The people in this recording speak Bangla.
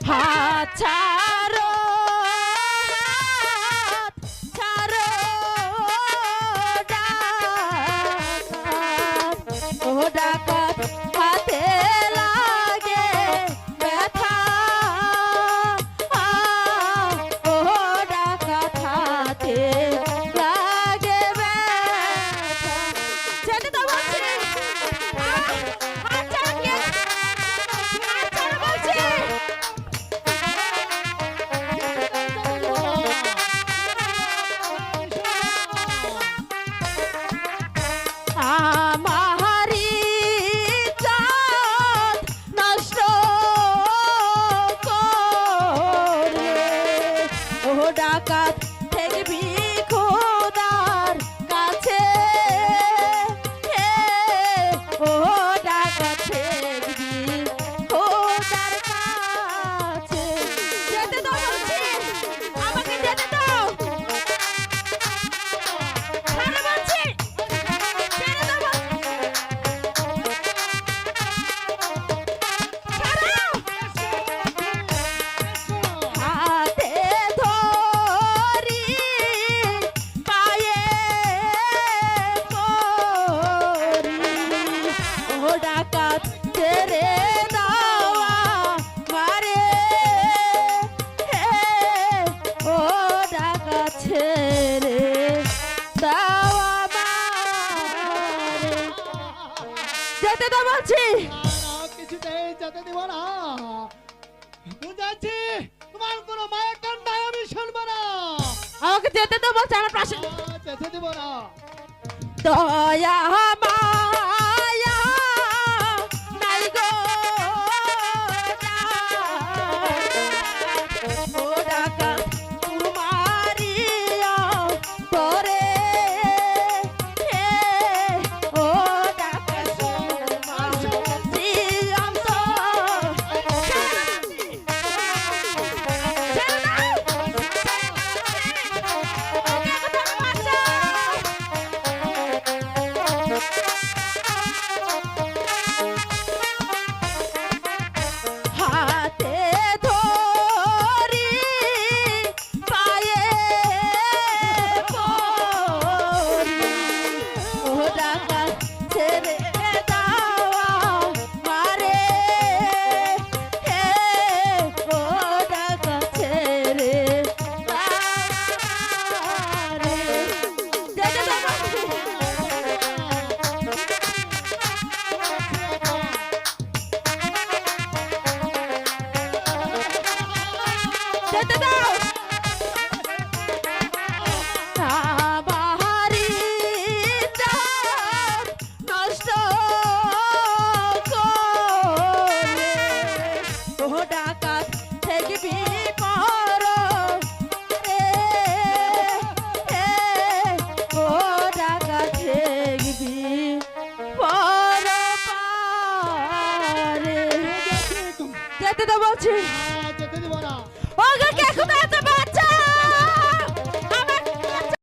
হাত ছাড়ো ছাড়ো ডাকাত ও ডাকাত হাতে লাগে ব্যথা ও ডাকাত হাতে লাগে ব্যথা যেতে তো বলছি হাত ছাড়ো কে হাত ছাড়ো বলছি আমারি জাত নষ্ট করে ও ডাকাত ঠেকবি খোদার কাছে ও ডাকাত ঠেকবি খোদার কাছে যেতে তো বলছি আমাকে যেতে দাও ছাড়ো বলছি ছেড়ে দেবো হাতে ধরি পায়ে পড়ি ও ডাকাত ছেড়ে দাওয়া মারে ও ডাকাত ছেড়ে দাওয়া মারে যেতে তো বলছি কিছুতেই যেতে দিব না। বুঝাচ্ছি তোমার কোনো মায়া কান্নায় আমি শুনবো না। আমাকে যেতে তো বলছে আমার পাশে যেতে দিব না। দয়া মায়া নাই গো ও ডাকাত তোমারিয়া পরে ও ডাকাত তোমারি অন্ত হাতে ধরি পায়ে পড়ি ও ডাকাত ছেড়ে দাওয়া মারে ও ডাকাত ছেড়ে মারে যেতে দেবো যেতে দাও আমারি জাত নষ্ট করে ও ডাকাত ঠেকবি পর ও ডাকাত ঠেকবি পর পারে যেতে তো বলছি যেতে দিব না। ওকে কে কোথায়